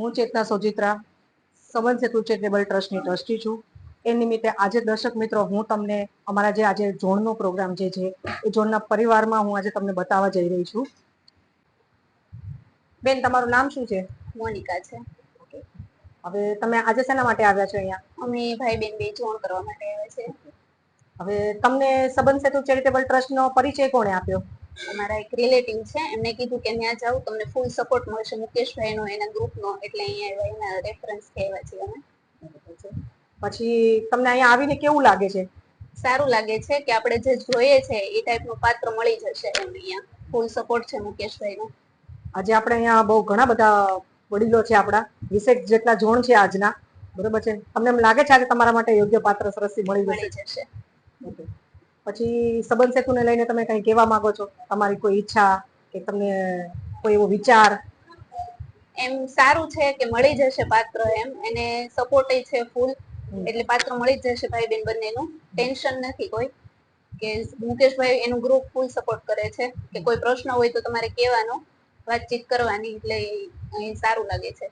હું ચેતના સોજિત્રા સંબંધ સેતુ ચેરિટેબલ ટ્રસ્ટની ટ્રસ્ટી છું. એ નિમિત્તે આજે દર્શક મિત્રો હું તમને અમારા જે આજે ઝોનનો પ્રોગ્રામ જે છે એ ઝોનના પરિવારમાં હું આજે તમને બતાવવા જઈ રહી છું. બેન, તમારું નામ શું છે? મોનિકા છે. હવે તમે આજે શેના માટે આવ્યા છો અહીંયા? અમે ભાઈ બેન બે જોણ કરવા માટે આવ્યા છે. હવે તમને સંબંધ સેતુ ચેરિટેબલ ટ્રસ્ટનો પરિચય કોણે આપ્યો? અમારા એક રિલેટિવ છે, એમને કીધું કે ત્યાં જાવ તમને ફૂલ સપોર્ટ મળશે મુકેશભાઈનો, એના ગ્રુપનો, એટલે અહીંયા આવ્યા, એના રેફરન્સથી આવ્યા છીએ અમે. પછી તમને અહીંયા આવીને કેવું લાગે છે? સારું લાગે છે કે આપણે જે જોઈએ છે એ ટાઈપનું પાત્ર મળી જશે એમ. અહીંયા ફૂલ સપોર્ટ છે મુકેશભાઈનો. આજે આપણે અહીંયા બહુ ઘણા બધા વડીલો છે, આપણા 20 જેટલા ઝોન છે આજના, બરોબર છે? તમને એમ લાગે છે આજે તમારા માટે યોગ્ય પાત્ર સરસથી મળી જશે? પછી સંબંધ સેતુને લઈને તમે કંઈ કહેવા માંગો છો? તમારી કોઈ ઈચ્છા કે તમને કોઈ એવો વિચાર? એમ સારું છે કે મળી જશે પાત્ર, એમ એને સપોર્ટ છે ફૂલ, એટલે પાત્ર મળી જ જશે ભાઈ બેન બંનેનું. ટેન્શન નથી કોઈ, કે મુકેશભાઈ એનું ગ્રુપ ફૂલ સપોર્ટ કરે છે કે કોઈ પ્રશ્ન હોય તો તમારે કહેવાનો, વાતચીત કરવાની, એટલે અહીં સારું લાગે છે.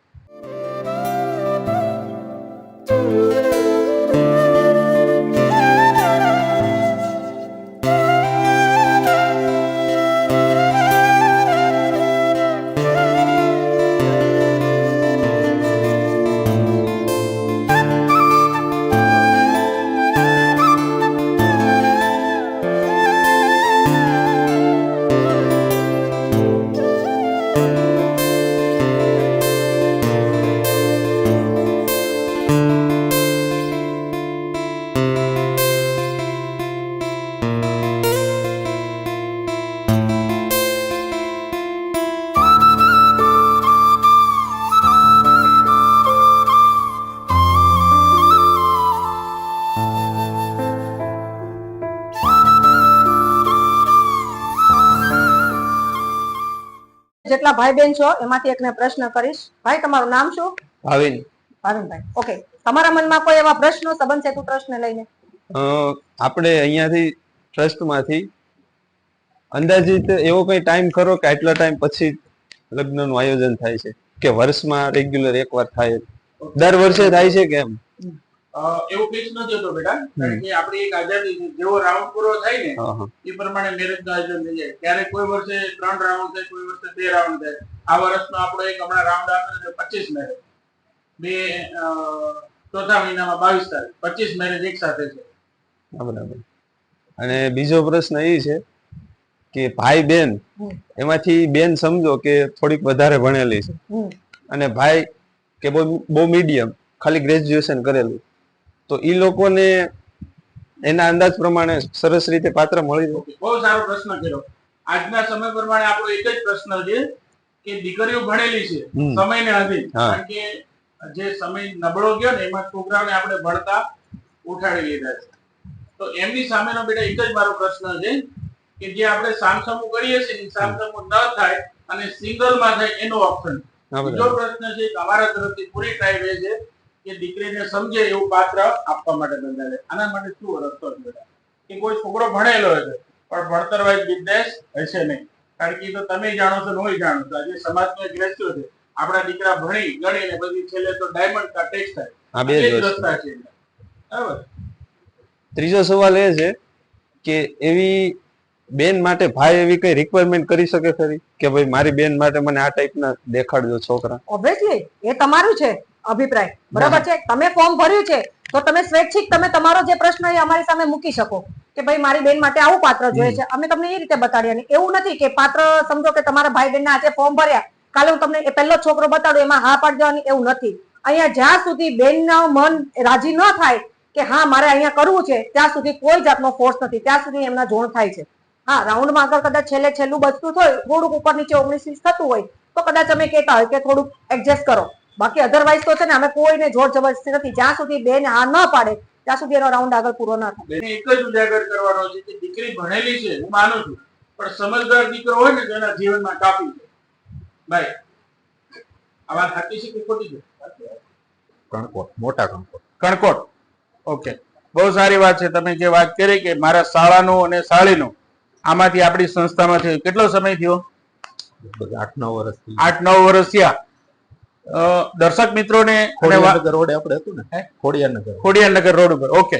જેટલા ભાઈ બેન છો એમાંથી એકને પ્રશ્ન કરીશ. ભાઈ, તમારું નામ શું? ભાવિન. ભાવિનભાઈ, ઓકે. તમારા મનમાં કોઈ એવા પ્રશ્નો સંબંધ સેતુ ટ્રસ્ટને લઈને? આપણે અહીંયાથી ટ્રસ્ટમાંથી અંદાજિત એવો કઈ ટાઈમ ખરો કે આટલા ટાઈમ પછી લગ્નનું આયોજન થાય છે, કે વર્ષમાં રેગ્યુલર એકવાર થાય? દર વર્ષે થાય છે કે એમ? એવું ફિક્સ નથી હોતું બેટા, કારણ કે આપણી એક આઝાદી છે, જેવો રાઉન્ડ પૂરો થાય ને એ પ્રમાણે મેરેજ નું આયોજન થઈ જાય. ક્યારેક કોઈ વર્ષે 3 રાઉન્ડ થાય, કોઈ વર્ષે 2 રાઉન્ડ થાય. આ વર્ષનો આપણો એક હમણાં રાઉન્ડ આપ્યો છે 25 મેરેજ, ચોથા મહિનામાં 22 તારીખ 25 મેરેજ એક સાથે છે. બરાબર. અને બીજો પ્રશ્ન એ છે કે ભાઈ બેન એમાંથી બેન સમજો કે થોડીક વધારે ભણેલી છે અને ભાઈ કે બહુ મીડિયમ, ખાલી ગ્રેજ્યુએશન કરેલું, તો ઈ લોકોને એના અંદાજ પ્રમાણે સરસ રીતે પાત્ર મળી જાય? બહુ સારો પ્રશ્ન કર્યો. આજના સમય પ્રમાણે આપણો એક જ પ્રશ્ન છે કે દીકરીઓ ભણેલી છે સમયને આધીન, કારણ કે જે સમય નબળો ગયો ને એમાં છોકરાઓને આપણે ભણતા ઉઠાડી લીધા છે. તો એમની સામેનો બેટા એક જ મારો પ્રશ્ન છે કે જે આપણે સામસામું કરીએ છીએ સામસામું ન થાય અને સિંગલમાં થાય એનો ઓપ્શન. બીજો પ્રશ્ન છે કે અમારા તરફથી પૂરી ટ્રાય રહે છે કે દીકરીને સમજે એવું પાત્ર આપવા માટે બંધાય. આના માટે શું રસ્તો છે બેટા? કે કોઈ છોકરો ભણેલો હશે પણ ભણતર વાઇઝ બિઝનેસ હશે નહીં, કારણ કે તો તમે જાણો છો, હું જાણું છું. આજે સમાજનો એક રેશિયો છે, આપણા દીકરા ભણી ગણીને પછી છેલ્લે તો ડાયમંડ કા ટેક્સ થાય. આ બે જ રસ્તા છે. બરાબર. ત્રીજો સવાલ એ છે કે એવી બેન માટે ભાઈ એવી કઈ રિક્વાયરમેન્ટ કરી શકે ખરી કે ભાઈ મારી બેન માટે મને આ ટાઈપના દેખાડજો છોકરા? ઓબ્વિયસલી એ તમારું છે અભિપ્રાય, બરાબર છે. તમે ફોર્મ ભર્યું છે તો તમે સ્વૈચ્છિક તમે તમારો જે પ્રશ્ન એ અમારી સામે મૂકી શકો કે ભાઈ મારી બેન માટે આવું પાત્ર જોઈએ છે, અમે તમને એ રીતે બતાડીએ. એવું નથી કે પાત્ર સમજો કે તમારા ભાઈ બેન આજે ફોર્મ ભર્યા, કાલે હું તમને એ પહેલો છોકરો બતાડું એમાં હા પાડી દેવાની, એવું નથી. અહીંયા જ્યાં સુધી બેનનું મન રાજી ન થાય કે હા મારે અહીંયા કરવું છે, ત્યાં સુધી કોઈ જાતનો ફોર્સ નથી, ત્યાં સુધી એમના જોણ થાય છે. હા, રાઉન્ડમાં આગળ કદાચ છેલ્લું બચતું હોય, થોડુંક ઉપર નીચે 19-20 થતું હોય તો કદાચ અમે કહેતા હોય કે થોડુંક એડજસ્ટ કરો. બાકી અધરવાઇઝ તો છે ને અમે કોઈને જોર જબરદસ્તી નથી. જ્યાં સુધી બેન હા ન પાડે ત્યાં સુધી એનો રાઉન્ડ આગળ પૂરો ના થાય. એક જ ઉજાગર કરવાનો છે કે દીકરી ભણેલી છે, હું માનું છું, પણ સમજદાર દીકરો હોય ને તો એના જીવનમાં કાફી છે. ભાઈ, આ વાત સાચી છે કે ખોટી છે? કણકોટ, મોટા કણકોટ. કણકોટ, ઓકે. બહુ સારી વાત છે. તમે જે વાત કરી કે મારા શાળાનું અને સાળીનું, આમાંથી આપણી સંસ્થામાંથી કેટલો સમય થયો? 8-9 વર્ષ. 8-9 વર્ષ થયા. દર્શક મિત્રોને અને ખોડિયારનગર રોડે આપણે હતું ને ખોડિયારનગર ખોડિયારનગર રોડ ઉપર. ઓકે,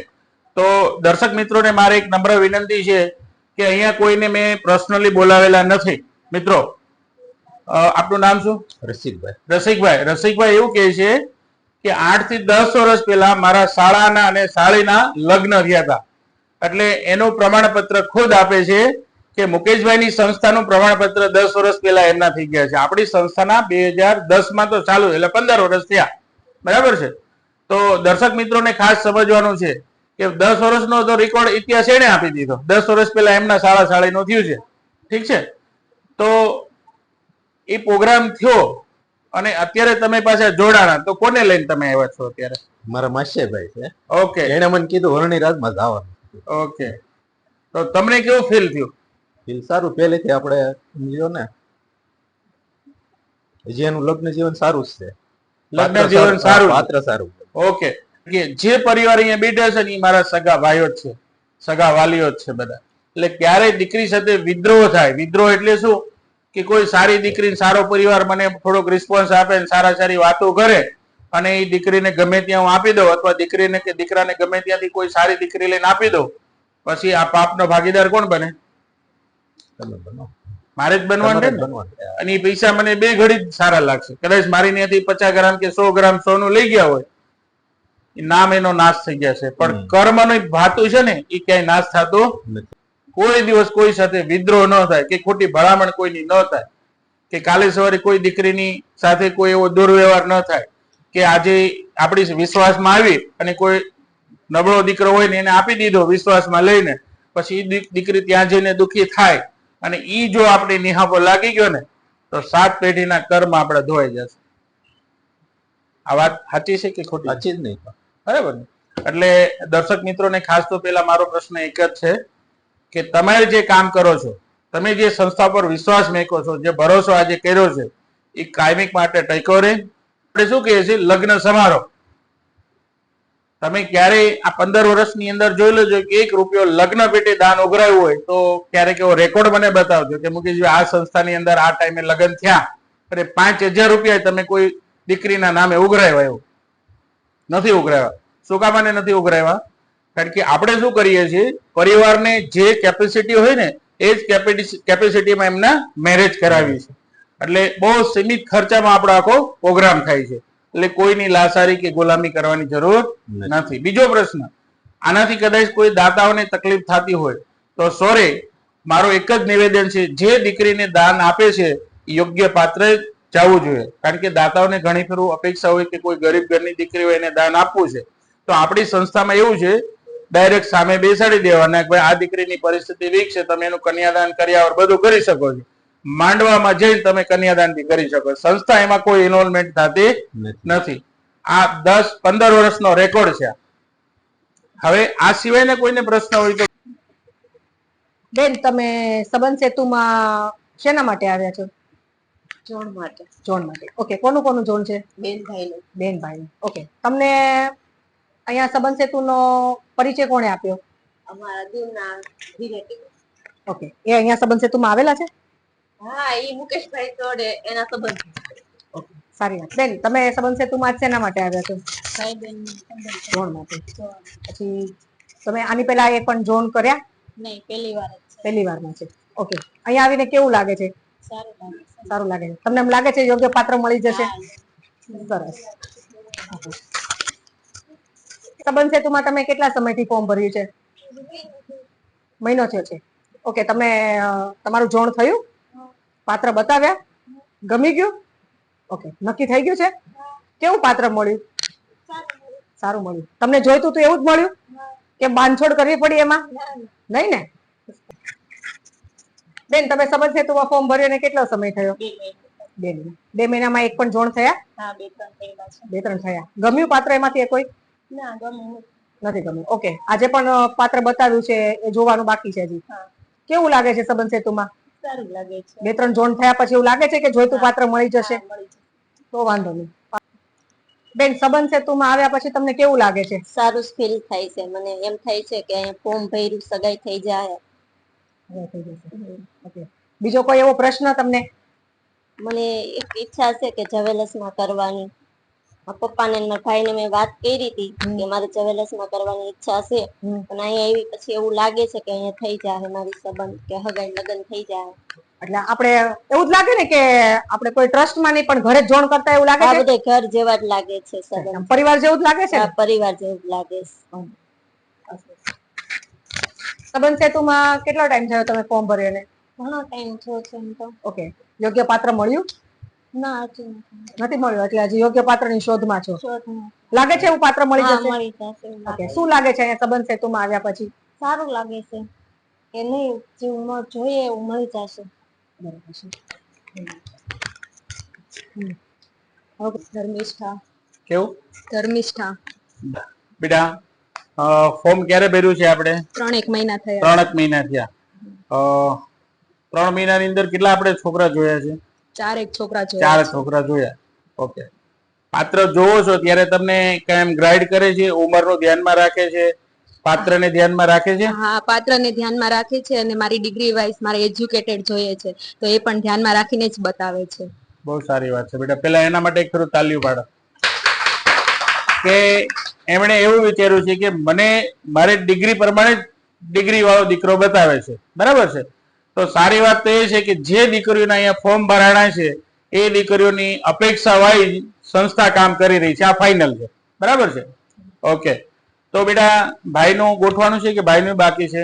તો દર્શક મિત્રોને મારે એક નમ્ર વિનંતી છે કે અહીંયા કોઈને મેં પર્સનલી બોલાવેલા નથી. મિત્રો, આપનું નામ શું? રસિકભાઈ. રસિકભાઈ એવું કહે છે કે 8 થી 10 વર્ષ પહેલા મારા શાળાના અને સાળીના લગ્ન થયા હતા. એટલે એનું પ્રમાણપત્ર ખુદ આપે છે કે મુકેશભાઈની સંસ્થાનું પ્રમાણપત્ર 10 વર્ષ પહેલા એમના થઈ ગયા છે. આપણી સંસ્થાના 2010 માં તો ચાલુ, એટલે 15 વર્ષ થયા. બરાબર છે. તો દર્શક મિત્રોને ખાસ સમજવાનું છે કે 10 વર્ષનો તો રેકોર્ડ ઇતિહાસ એને આપી દીધો. 10 વર્ષ પહેલા એમના શાળા સાળીનું થયું છે. ઠીક છે. તો એ પ્રોગ્રામ થયો અને અત્યારે તમે પાછા જોડાણા, તો કોને લઈને તમે આવ્યા છો અત્યારે? મારા માસીભાઈ છે. ઓકે, એને મને કીધું વરણી રાજમાં જવાનું. ઓકે, તો તમને કેવું ફીલ થયું? ફીલ સારું. પહેલેથી આપણે સમજો ને, હજી એનું લગ્ન જીવન સારું જ છે. લગ્ન જીવન સારું, પાત્ર સારું. ઓકે. કે જે પરિવાર અહીંયા બેઠા છે ને એ મારા સગા ભાઈઓ જ છે, સગા વાલીઓ જ છે બધા. એટલે ક્યારેય દીકરી સાથે વિદ્રોહ થાય. વિદ્રોહ એટલે શું કે કોઈ સારી દીકરી, સારો પરિવાર મને થોડોક રિસ્પોન્સ આપે, સારી વાતો કરે અને એ દીકરીને ગમે ત્યાં હું આપી દઉં, અથવા દીકરીને કે દીકરાને ગમે ત્યાંથી કોઈ સારી દીકરી લઈને આપી દઉં, પછી આ પાપનો ભાગીદાર કોણ બને? તમે બનો. મારે જ બનવાનું છે ને. અને એ પૈસા મને બે ઘડી જ સારા લાગશે. કદાચ મારી ત્યાંથી 50 ગ્રામ કે 100 ગ્રામ સોનું લઈ ગયા હોય, નામ એનો નાશ થઈ જશે, પણ કર્મનો ભાતું છે ને એ ક્યાંય નાશ થતો નથી. કોઈ દિવસ કોઈ સાથે વિદ્રોહ ન થાય કે ખોટી ભલામણ કોઈની ન થાય, કે કાલે સવારે કોઈ દીકરીની સાથે કોઈ એવો દુર્વ્યવહાર ન થાય કે આજે આપણી વિશ્વાસમાં આવી અને કોઈ નબળો દીકરો હોય ને એને આપી દીધો વિશ્વાસમાં લઈને, પછી દીકરી ત્યાં જઈને દુઃખી થાય અને ઈ જો આપણી નિહાપો લાગી ગયો ને તો 7 પેઢીના કર્મ આપણે ધોઈ જશે. આ વાત સાચી છે કે ખોટી? સાચી જ નહીં. બરાબર ને? એટલે દર્શક મિત્રોને ખાસ તો પેલા મારો પ્રશ્ન એક જ છે કે તમે જે કામ કરો છો, તમે જે સંસ્થા પર વિશ્વાસ મેકો છો, જે ભરોસો આજે કર્યો છે, એ કાયમિક માટે ટક્યો રહે. આપણે શું કહીએ છીએ? લગ્ન સમારોહ. તમે ક્યારેય આ 15 વર્ષની અંદર જોઈ લેજો કે 1 રૂપિયો લગ્ન પેટે દાન ઉઘરાયું હોય તો ક્યારેક એવો રેકોર્ડ મને બતાવજો કે મુકેશભાઈ આ સંસ્થાની અંદર આ ટાઈમે લગ્ન થયા અને 5000 રૂપિયા તમે કોઈ દીકરીના નામે ઉઘરાવ્યા. એવું નથી ઉઘરાવ્યા. શું કામ નથી ઉઘરાવ્યા? કારણ કે આપણે શું કરીએ છીએ, પરિવારને જે કેપેસિટી હોય ને એ જ કેપેસિટીમાં એમના મેરેજ કરાવી છે. એટલે બહુ સીમિત ખર્ચામાં આપણો આખો પ્રોગ્રામ થાય છે. એટલે કોઈની લાસારી કે ગુલામી કરવાની જરૂર નથી. બીજો પ્રશ્ન, આનાથી કદાચ કોઈ દાતાઓને તકલીફ થતી હોય તો સોરી, મારો એક જ નિવેદન છે, જે દીકરીને દાન આપે છે યોગ્ય પાત્રે જવું જોઈએ. કારણ કે દાતાઓને ઘણી ફેર અપેક્ષા હોય કે કોઈ ગરીબ ઘરની દીકરી હોય એને દાન આપવું છે, તો આપણી સંસ્થામાં એવું છે ડાયરેક્ટ સામે બેસાડી દેવાના કે આ દીકરીની પરિસ્થિતિ વીક છે, તમે એનું કન્યાદાન કર્યા બધું કરી શકો છો. માંડવામાં જઈને તમે કન્યાદાન બી કરી શકો. સંસ્થા એમાં કોઈ ઇન્વોલ્વમેન્ટ થતી નથી. આ 10-15 વર્ષનો રેકોર્ડ છે. હવે આ સિવાયના કોઈને પ્રશ્ન હોય તો? બેન, તમે સંબંધ સેતુમાં શેના માટે આવ્યા છો? જોણ માટે. જોણ માટે. ઓકે, કોનું કોનું જોણ છે? બેનભાઈનું. બેનભાઈનું. ઓકે, તમને અહીંયા સંબંધ સેતુનો પરિચય કોણે આપ્યો? અમારા દૂરના રિલેટિવ. ઓકે, એ અહીંયા સંબંધ સેતુમાં આવેલા છે? હા, એ મુકેશભાઈ જોડે એના સંબંધ. ઓકે, સારી વાત. બેન, તમે સંબંધ સેતુમાં આજ શેના માટે આવ્યા છો? ભાઈ બેન જોણ માટે. પછી તમે આની પહેલા એ પણ જોણ કર્યા? નહીં, પહેલી વાર જ છે. પહેલી વારમાં છે. ઓકે, અહીંયા આવીને કેવું લાગે છે? સારું લાગે છે. સારું લાગે છે. તમને એમ લાગે છે યોગ્ય પાત્ર મળી જશે? સરસ. સંબંધ સેતુમાં તમે કેટલા સમયથી ફોર્મ ભર્યું છે? મહિનો થયો છે. ઓકે, તમે તમારું જોણ થયું? પાત્ર બતાવ્યા? ગમી ગયું? ઓકે, નક્કી થઈ ગયું છે? કેવું પાત્ર મળ્યું? સારું મળ્યું. તમને જોઈતું હતું એવું જ મળ્યું કે બાંધછોડ કરવી પડી એમાં? નહીં ને? બેન, તમે સંબંધ સેતુમાં ફોર્મ ભર્યું અને કેટલો સમય થયો? 2 મહિના. 2 મહિનામાં એક પણ જોણ થયા? હા, 2-3 થયેલા છે. 2-3 થયા. ગમ્યું પાત્ર એમાંથી કોઈ? ના, ગમ્યું નથી ગમ્યું. ઓકે, આજે પણ પાત્ર બતાવ્યું છે એ જોવાનું બાકી છે હજી. કેવું લાગે છે સંબંધ સેતુમાં? સારું લાગે છે. 2-3 જોણ થયા પછી એવું લાગે છે કે જોઈતું પાત્ર મળી જશે? તો વાંધો નહીં. બેન, સંબંધ સેતુમાં આવ્યા પછી તમને કેવું લાગે છે? સારું જ ફીલ થાય છે. મને એમ થાય છે કે અહીંયા ફોર્મ ભર્યું, સગાઈ થઈ જાય. ઓકે, બીજો કોઈ એવો પ્રશ્ન તમને? મને એક ઈચ્છા છે કે જવેલસમાં કરવાની. પપ્પાને ને મારા ભાઈને મેં વાત કરી હતી કે મારે જવેલસમાં કરવાની ઈચ્છા છે, પણ અહીંયા આવી પછી એવું લાગે છે કે અહીંયા થઈ જાય મારી સંબંધ કે હગાઈ લગ્ન થઈ જાય. એટલે આપણે એવું જ લાગે ને કે આપણે કોઈ ટ્રસ્ટ માં નહીં પણ ઘરે જ જોણ કરતા એવું લાગે આ છે. બધે ઘર જેવા જ લાગે છે સંબંધ, પરિવાર જેવું જ લાગે છે. પરિવાર જેવું જ લાગે છે. સંબંધ સેતુમાં કેટલો ટાઈમ થયો તમે ફોર્મ ભર્યું? ઘણો ટાઈમ થયો છે એમ તો. ઓકે, યોગ્ય પાત્ર મળ્યું ના, હજી નથી મળ્યું, એટલે હજી યોગ્ય પાત્રની શોધમાં છો. શોધમાં. લાગે છે એવું પાત્ર મળી હા, જશે? મળી જશે એવું ઓકે, લાગે. શું લાગે છે અહીંયા સંબંધ સેતુમાં આવ્યા પછી? સારું લાગે છે કે નહીં, જેવું જોઈએ એવું મળી જશે. બરાબર છે. ધર્મિષ્ઠા. કેવું ધર્મિષ્ઠા. બેટા ફોર્મ ક્યારે ભર્યું છે આપણે? 3 મહિના થયા. 3 મહિના થયા. 3 મહિનાની અંદર કેટલા આપણે છોકરા જોયા છે? 4 છોકરા છે. 4 છોકરા જોયા. ઓકે, પાત્ર જોવો છો ત્યારે તમને કેમ ગાઈડ કરે છે? ઉંમરનું ધ્યાનમાં રાખે છે? પાત્રને ધ્યાનમાં રાખે છે? હા, પાત્રને ધ્યાનમાં રાખે છે અને મારી ડિગ્રી વાઇઝ મારે એજ્યુકેટેડ જોઈએ છે તો એ પણ ધ્યાનમાં રાખીને જ બતાવે છે. બહુ સારી વાત છે બેટા. પેલા એના માટે એક થોડું તાલીઓ પાડો કે એમણે એવું વિચાર્યું છે કે મને મારે ડિગ્રી પ્રમાણે ડિગ્રી વાળો દીકરો બતાવે છે. બરાબર છે? તો સારી વાત તો એ છે કે જે દીકરીઓના અહીંયા ફોર્મ ભરાણા છે એ દીકરીઓની અપેક્ષા વાઇઝ સંસ્થા કામ કરી રહી છે. આ ફાઇનલ છે. બરાબર છે? ઓકે, તો બેટા ભાઈનું ગોઠવાનું છે કે ભાઈનું બાકી છે?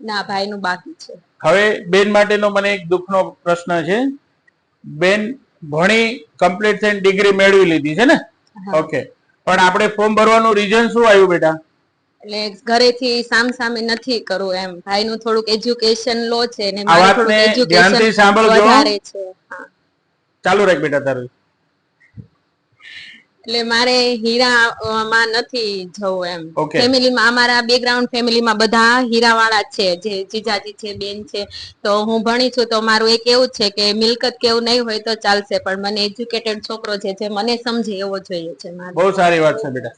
ના, ભાઈનું બાકી છે. હવે બેન માટેનો મને એક દુઃખનો પ્રશ્ન છે. બેન ભણી કમ્પ્લીટ થઈને ડિગ્રી મેળવી લીધી છે ને? ઓકે, પણ આપણે ફોર્મ ભરવાનું રીઝન શું આવ્યું બેટા? એટલે ઘરેથી સામે નથી કરવું એમ. ભાઈનું થોડુંક એજ્યુકેશન લો છે ને આ મારું વાતને થોડુંક એજ્યુકેશન ધ્યાનથી સાંભળજો. વધારે છે. હા, ચાલુ રાખ બેટા તારું. એટલે મારે હીરામાં નથી જવું એમ. Okay. ફેમિલીમાં અમારા બેકગ્રાઉન્ડ ફેમિલીમાં બધા હીરાવાળા છે, જે જીજાજી છે, બેન છે. તો હું ભણી છું તો મારું એક એવું છે કે મિલકત કેવું નહીં હોય તો ચાલશે, પણ મને એજ્યુકેટેડ છોકરો છે જે મને સમજે એવો જોઈએ છે મારે. બહુ સારી વાત છે બેટા.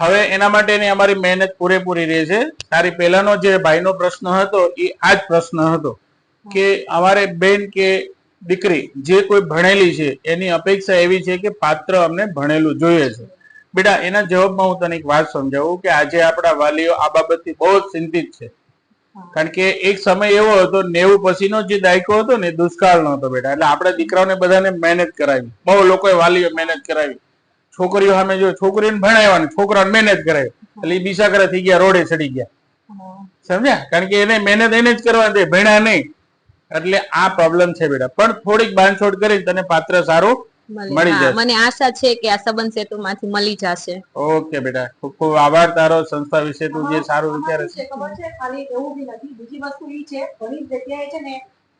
હવે એના માટેની અમારી મહેનત પૂરેપૂરી રહે છે. તારી પહેલાનો જે ભાઈનો પ્રશ્ન હતો એ આ જ પ્રશ્ન હતો કે અમારે બેન કે દીકરી જે કોઈ ભણેલી છે એની અપેક્ષા એવી છે કે પાત્ર અમને ભણેલું જોઈએ છે. બેટા એના જવાબમાં હું તને એક વાત સમજાવું કે આજે આપણા વાલીઓ આ બાબતથી બહુ જ ચિંતિત છે. કારણ કે એક સમય એવો હતો 90 પછીનો જે દાયકો હતો ને દુષ્કાળનો હતો બેટા. એટલે આપણા દીકરાઓને બધાને મહેનત કરાવી, બહુ લોકોએ વાલીઓ મહેનત કરાવી. છોકરીઓ સામે જો છોકરીઓને ભણાવ્યા, છોકરાઓને મહેનત કરાવી, એટલે એ બિસાકરા થઈ ગયા, રોડે ચડી ગયા. સમજ્યા? કારણ કે એને મહેનત એને જ કરવાની, ભણ્યા નહીં. એટલે આ પ્રોબ્લેમ છે બેટા. પણ થોડીક બાંધછોડ કરી તને પાત્ર સારું મળી જશે. મને આશા છે કે આ સંબંધ સેતુમાંથી મળી જશે. ઓકે બેટા, ખૂબ ખૂબ આભાર તારો. સંસ્થા વિશે તું જે સારું વિચારે છે. ખબર છે, ખાલી એવું બી નથી. બીજી વસ્તુ એ છે, ઘણી જગ્યાએ છે ને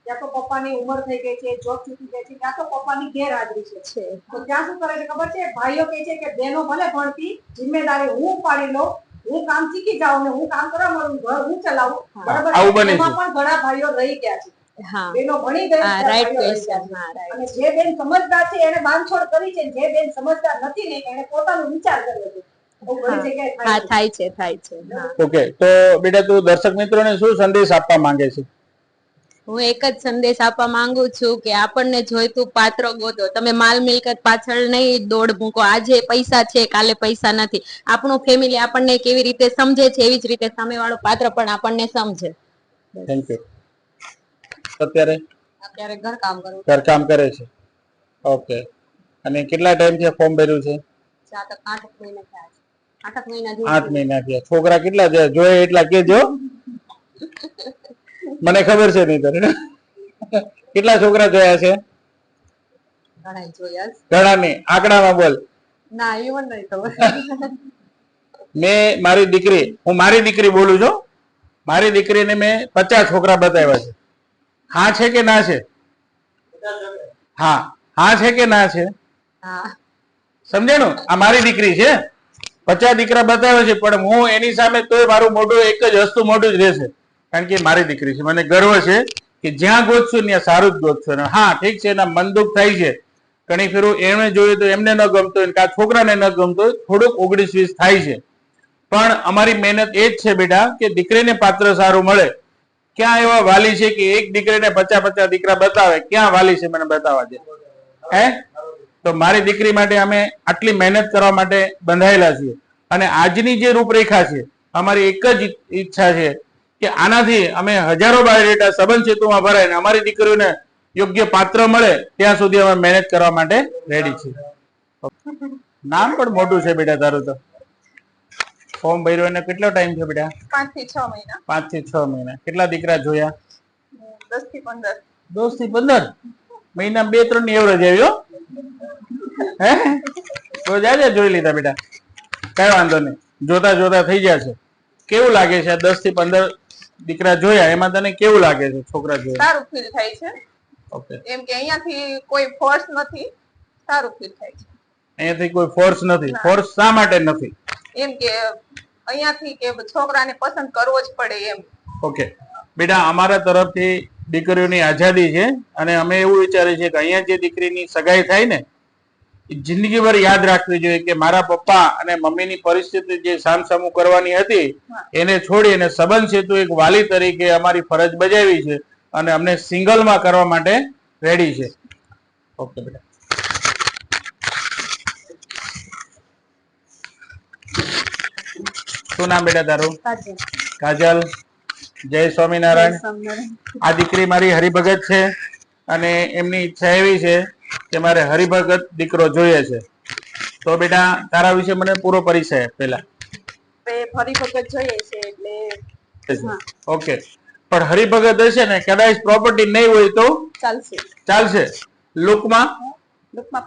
ત્યાં તો પપ્પાની ઉંમર થઈ ગઈ છે, જોબ છૂટી ગઈ છે, ત્યાં તો પપ્પાની ગેરહાજરી છે. તો ત્યાં શું કરે છે ખબર છે? ભાઈઓ કહે છે કે બહેનો ભલે ભણતી, જિમ્મેદારી હું ઉપાડી લઉં, હું કામ શીખી જાઉં ને હું કામ કરવા મળું, ઘર હું ચલાવું. બરાબર? આવું બને છે. એમાં પણ ઘણા ભાઈઓ રહી ગયા છે. હા, બેનો ભણી ગઈ, હા, રાઈટ ભાઈઓ રહી ક્વેશ્ચન. ગયા છે. હા, રાઈટ. અને જે બેન સમજદાર છે એને બાંધછોડ કરી છે, જે બેન સમજદાર નથી ને એને પોતાનો વિચાર કર્યો છે. એવું ઘણી જગ્યાએ હા, થાય છે. થાય છે. હા. ઓકે, તો બેટા તું દર્શક મિત્રોને શું સંદેશ આપવા માંગે છે? હું એક જ સંદેશ આપવા માંગુ છું કે આપણને જોઈતું પાત્ર ગોતો. તમે માલ મિલકત પાછળ નહીં દોડ મૂકો. આજે પૈસા છે, કાલે પૈસા નથી. આપણું ફેમિલી આપણને કેવી રીતે સમજે છે એવી જ રીતે સામેવાળો પાત્ર પણ આપણને સમજે. Thank you. અત્યારે ઘરકામ કરું. ઘરકામ કરે છે. ઓકે, અને કેટલા ટાઈમથી ફોર્મ ભર્યું છે? 8 મહિના થયા છે. 8 મહિના જેવું 8 મહિના થયા. છોકરા કેટલા છે? જોઈએ એટલા કેજો. મને ખબર છે નહીં તને. કેટલા છોકરા જોયા છે? ઘણા જોયા. ઘણા નહીં, આંકડામાં બોલ. ના, એ મને નહીં ખબર. મેં મારી દીકરી, હું મારી દીકરી બોલું છું, મારી દીકરીને મેં 50 છોકરા બતાવ્યા છે. હા છે કે ના છે? હા, હા છે કે ના છે? હા. સમજાણું? આ મારી દીકરી છે. 50 દીકરા બતાવે છે, પણ હું એની સામે તોય મારું મોઢું એક જ હસતું મોઢું જ રહેશે. કારણ કે મારી દીકરી છે. મને ગર્વ છે કે જ્યાં ગોતશું ત્યાં સારું જ ગોતશું. હા, ઠીક છે, એના મન દુઃખ થાય છે. ઘણી ફેરું એમને જોયું તો એમને ન ગમતું હોય, કાં છોકરાને ન ગમતું હોય, થોડુંક 19-20 થાય છે. પણ અમારી મહેનત એ જ છે બેટા કે દીકરીને પાત્ર સારું મળે. ક્યાં એવા વાલી છે કે એક દીકરીને 50 દીકરા બતાવે? ક્યાં વાલી છે? મને બતાવવા દે. હે તો મારી દીકરી માટે અમે આટલી મહેનત કરવા માટે બંધાયેલા છીએ અને આજની જે રૂપરેખા છે અમારી એક જ ઈચ્છા છે કે આનાથી અમે હજારો બાયોડેટા સંબંધ સેતુમાં ભરાય ને અમારી દીકરીઓને યોગ્ય પાત્ર મળે ત્યાં સુધી અમે મહેનત કરવા માટે રેડી છીએ. નામ પણ મોટું છે બેટા તારું તો. ફોર્મ ભર્યું એને કેટલો ટાઈમ છે બેટા? 5 થી 6 મહિના. 5 થી 6 મહિના. કેટલા દીકરા જોયા? 10 થી 15. 10 થી 15 મહિના 2-3 ની એવરેજ આવ્યો હે તો જાજે જોઈ લીધા બેટા. કઈ વાંધો નહીં, જોતા જોતા થઈ જશે. કેવું લાગે છે 10 થી 15 દીકરા જોયા એમાં તને કેવું લાગે છે? છોકરા જોયા સારું ફીલ થાય છે. ઓકે, એમ કે અહીંયાથી કોઈ ફોર્સ નથી, સારું ફીલ થાય છે. અહીંયાથી કોઈ ફોર્સ નથી. ફોર્સ શા માટે નથી? એમ કે અહીંયાથી કે છોકરાને પસંદ કરવો જ પડે એમ. ઓકે બેટા, અમારા તરફથી દીકરીઓની આઝાદી છે અને અમે એવું વિચારીએ છીએ કે અહીંયા જે દીકરીની સગાઈ થાય ને એ જિંદગીભર યાદ રાખવી જોઈએ કે મારા પપ્પા અને મમ્મીની પરિસ્થિતિ જે સામસામું કરવાની હતી એને છોડી અને સંબંધ સેતુ એક વાલી તરીકે અમારી ફરજ બજાવી છે અને અમને સિંગલમાં કરવા માટે રેડી છે. ઓકે બેટા. શું નામ બેટા તારું? કાજલ. જય સ્વામિનારાયણ. આ દીકરી મારી હરિભગત છે અને એમની ઈચ્છા એવી છે કે મારે હરિભગત દીકરો જોઈએ છે. તો બેટા તારા વિશે મને પૂરો પરિચય પેલા. હરિભગત જોઈએ છે એટલે ઓકે, પણ હરિભગત હશે ને કદાચ પ્રોપર્ટી નહીં હોય તો ચાલશે. ચાલશે? લુકમાં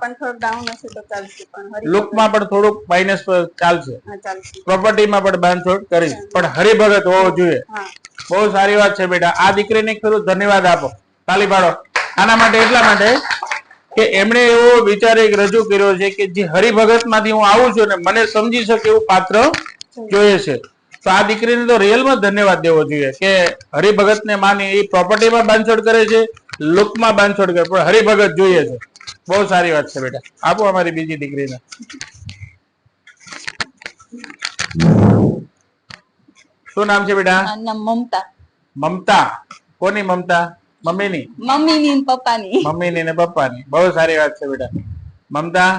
પણ થોડું ડાઉન હશે તો ચાલશે, પણ લુકમાં પણ થોડુંક માઇનસ ચાલશે, ચાલશે. પ્રોપર્ટીમાં પણ બાંધછોડ કરી, પણ હરિભગત હોવો જોઈએ. બહુ સારી વાત છે બેટા. આ દીકરીને ખરું ધન્યવાદ આપો, તાલી પાડો. આના માટે એટલા માટે કે એમણે એવો વિચાર એક રજૂ કર્યો છે કે જે હરિભગત માંથી હું આવું છું ને મને સમજી શકે એવું પાત્ર જોઈએ છે. તો આ દીકરીને તો રિયલમાં ધન્યવાદ દેવો જોઈએ કે હરિભગત ને માની એ પ્રોપર્ટીમાં બાંધછોડ કરે છે, લુકમાં બાંધછોડ કરે, પણ હરિભગત જોઈએ છે. બહુ સારી વાત છે બેટા. આપો અમારી બીજી દીકરીને. શું નામ છે બેટા? મમતા. મમતા. કોની મમતા? મમ્મીની? મમ્મીની પપ્પાની. મમ્મીની ને પપ્પાની. બહુ સારી વાત છે બેટા. મમતા,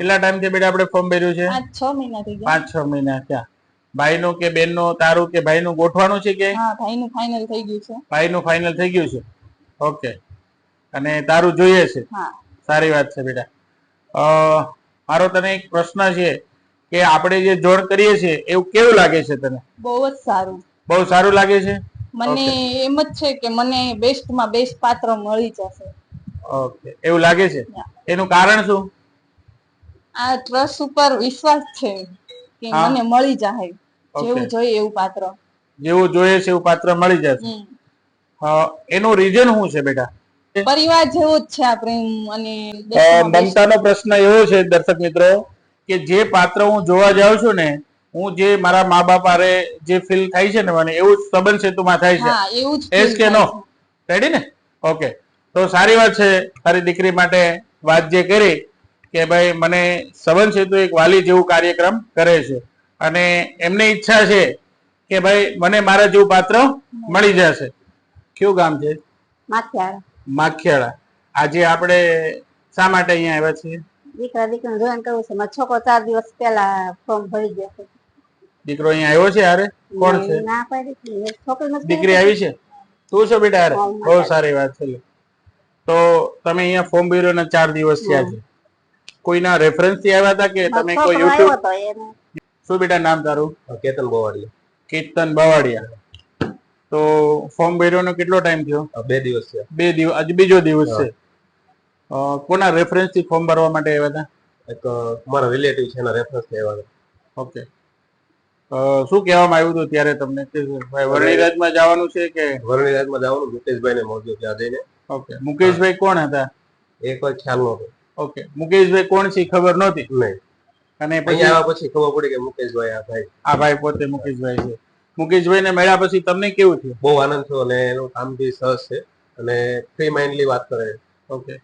કેટલા ટાઈમ થી બેટા આપણે ફોર્મ ભર્યું છે? 5-6 મહિના થઈ ગયા. 5-6 મહિના થયા. ભાઈનું કે બેનનું, તારું કે ભાઈનું ગોઠવાનું છે કે? હા, ભાઈનું ફાઇનલ થઈ ગયું છે. ભાઈનું ફાઇનલ થઈ ગયું છે. ઓકે, અને તારું જોઈએ છે? હા. સારી વાત છે બેટા. મારો તને એક પ્રશ્ન છે કે આપણે જે જોડ કરીએ છીએ એવું કેવું લાગે છે તને? બહુ જ સારું. બહુ સારું લાગે છે. મને એમ જ છે કે મને બેસ્ટમાં બેસ્ટ પાત્ર મળી જશે. ઓકે, એવું લાગે છે. એનું કારણ શું? આ ટ્રસ્ટ ઉપર વિશ્વાસ છે કે મને મળી જાય જેવું જોઈએ એવું પાત્ર. જેવું જોઈએ છે એવું પાત્ર મળી જશે. એનું રીઝન શું છે બેટા? પરિવાર જેવો જ છે આપણે. અને મમતાનો પ્રશ્ન એવો છે દર્શક મિત્રો કે જે પાત્ર હું જોવા જાઉં છું ને, હું જે મારા મા બાપ આરે જે ફીલ થાય છે ને મને એવું સંબંધ સેતુમાં થાય છે. એવું જ એસ કે નો? રેડી ને? ઓકે, તો સારી વાત છે. તારી દીકરી માટે વાત જે કરી કે ભાઈ મને સંબંધ સેતુ એક વાલી જેવું કાર્યક્રમ કરે છે અને એમની ઈચ્છા છે કે ભાઈ મને મારા જેવું પાત્ર મળી જશે. કયું ગામ છે? માથિયાળા. માખિયાળા. આજે આપણે શા માટે અહીંયા આવ્યા છીએ? દીકરા દીકરાને જોઈન કરવું છે. મારો છોકરો 4 દિવસ પહેલા ફોર્મ ભરી ગયો છે. દીકરો અહીંયા આવ્યો છે? હારે કોણ છે? ના પાડી છોકરી દીકરી આવી છે? તું છો બેટા? હારે. બહુ સારી વાત છે. તો તમે અહીંયા ફોર્મ ભર્યો ને 4 દિવસ થયા છે. કોઈના રેફરન્સ થી આવ્યા હતા કે તમે કોઈ યુટ્યુબ? શું બેટા નામ તારું? કેતન બોવાડિયા. કેતન બાવાડિયા. તો ફોર્મ ભર્યો કેટલો ટાઈમ થયો? 2 દિવસ છે. 2 દિવસ. આજે બીજો દિવસ છે. કોના રેફરન્સ થી ફોર્મ ભરવા માટે આવ્યા હતા? એક મારા રિલેટિવ છે એના રેફરન્સ થી આવ્યા હતા. ઓકે, શું કહેવામાં આવ્યું હતું ત્યારે તમને કે ભાઈ વરણીરાજમાં જવાનું છે કે? વરણીરાજમાં જવાનું. મુકેશભાઈ ને મળજો ત્યાં જઈને. ઓકે, મુકેશભાઈ કોણ હતા? એ કોઈ ખ્યાલ નહોતો. ઓકે, મુકેશભાઈ કોણ છે ખબર નહોતી? નહીં. અને પછી આવ્યા પછી ખબર પડી કે મુકેશભાઈ આ ભાઈ. આ ભાઈ પોતે મુકેશભાઈ છે. મુકેશભાઈ ને મળ્યા પછી તમને કેવું થયું? બહુ આનંદ થયો અને એનું કામ બી સરસ છે અને ફ્રી માઇન્ડલી વાત કરે. ઓકે,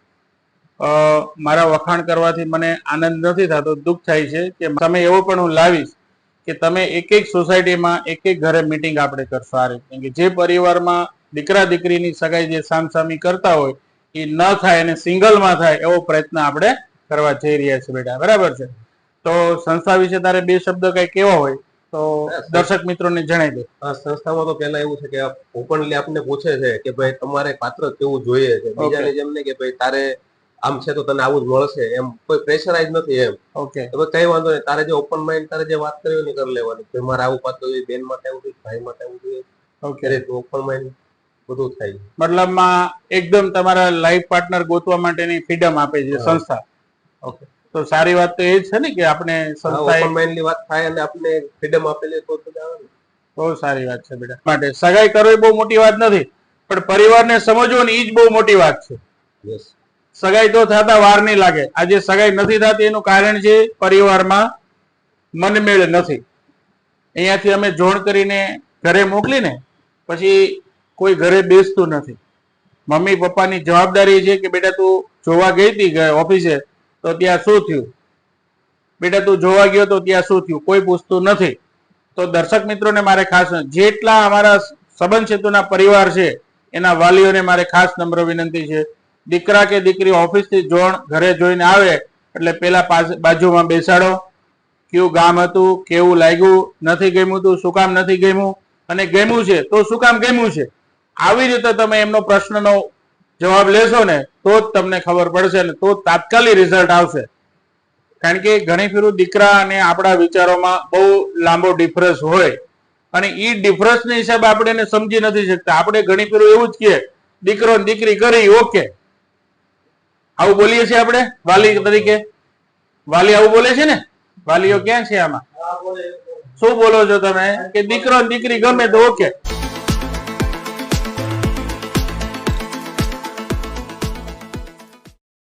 મારા વખાણ કરવાથી મને આનંદ નથી થતો, દુઃખ થાય છે કે તમે એવો પણ હું લાવીશ કે તમે એક એક સોસાયટીમાં એક એક ઘરે મીટિંગ આપણે કરશો આ રીતે. કે જે પરિવારમાં દીકરા દીકરીની સગાઈ જે સામસામી કરતા હોય એ ન થાય અને સિંગલમાં થાય એવો પ્રયત્ન આપણે કરવા જઈ રહ્યા છીએ બેટા. બરાબર છે? તો સંસ્થા વિશે તારે 2 શબ્દ કઈ કેવા હોય તો દર્શક મિત્રોને જણાવી દે. આ સંસ્થામાં તો પહેલા એવું છે કે ઓપનલી આપને પૂછે છે કે ભાઈ તમારે પાત્ર કેવું જોઈએ છે, બીજાને જેમ નહીં કે ભાઈ તારે આમ છે તો તને આવું જ મળશે, એમ કોઈ પ્રેશરાઇઝ નથી એમ. ઓકે, હવે કઈ વાંધો નહીં, તારે જે ઓપન માઇન્ડ તારે જે વાત કરી હોય કરી લેવાની કે મારે આવું પાત્ર જોઈએ, બેન માટે આવું જોઈએ, ભાઈ માટે આવું જોઈએ. ઓકે, ઓપન માઇન્ડ બધું થાય. મતલબમાં એકદમ તમારા લાઈફ પાર્ટનર ગોતવા માટેની ફ્રીડમ આપે છે સંસ્થા. ઓકે, તો સારી વાત તો એ જ છે ને કે આપણે સંસ્થાએ ઓપન માઇન્ડ ની વાત થાય અને આપણે ફ્રીડમ આપેલી તો જ આવે ને. બહુ સારી વાત છે બેટા. માટે સગાઈ કરવી બહુ મોટી વાત નથી, પણ પરિવારને સમજવો ને એ જ બહુ મોટી વાત છે. યસ. સગાઈ તો થતા વાર નહીં લાગે. આજે સગાઈ નથી થતી એનું કારણ છે પરિવારમાં મનમેળ નથી. અહીંયાથી અમે જોણ કરીને ઘરે મોકલીને પછી કોઈ ઘરે બેસતું નથી. મમ્મી પપ્પાની જવાબદારી છે કે બેટા તું જોવા ગઈ હતી ઓફિસે તો ત્યાં શું થયું, બેટા તું જોવા ગયો તો ત્યાં શું થયું, કોઈ પૂછતું નથી. તો દર્શક મિત્રોને મારે ખાસ, જેટલા અમારા સંબંધ સેતુના પરિવાર છે એના વાલીઓને મારે ખાસ નમ્ર વિનંતી છે, દીકરા કે દીકરી ઓફિસથી જોણ ઘરે જોઈને આવે એટલે પેલા બાજુમાં બેસાડો, કેવું ગામ હતું, કેવું લાગ્યું, નથી ગમ્યું તું શું કામ નથી ગમ્યું, અને ગમ્યું છે તો શું કામ ગમ્યું છે, આવી રીતે તમે એમનો પ્રશ્નનો જવાબ લેશો ને તો જ તમને ખબર પડશે ને તો તાત્કાલિક રિઝલ્ટ આવશે. કારણ કે ઘણી ફેરું દીકરા અને આપણા વિચારોમાં બહુ લાંબો ડિફરન્સ હોય અને એ ડિફરન્સના હિસાબે આપણે એને સમજી નથી શકતા. આપણે ઘણી ફેરું એવું જ કહીએ દીકરો ને દીકરી કરી ઓકે, આવું બોલીએ છીએ આપણે વાલી તરીકે. વાલી આવું બોલે છે ને? વાલીઓ ક્યાં છે આમાં? શું બોલો છો તમે કે દીકરો ને દીકરી ગમે તો ઓકે?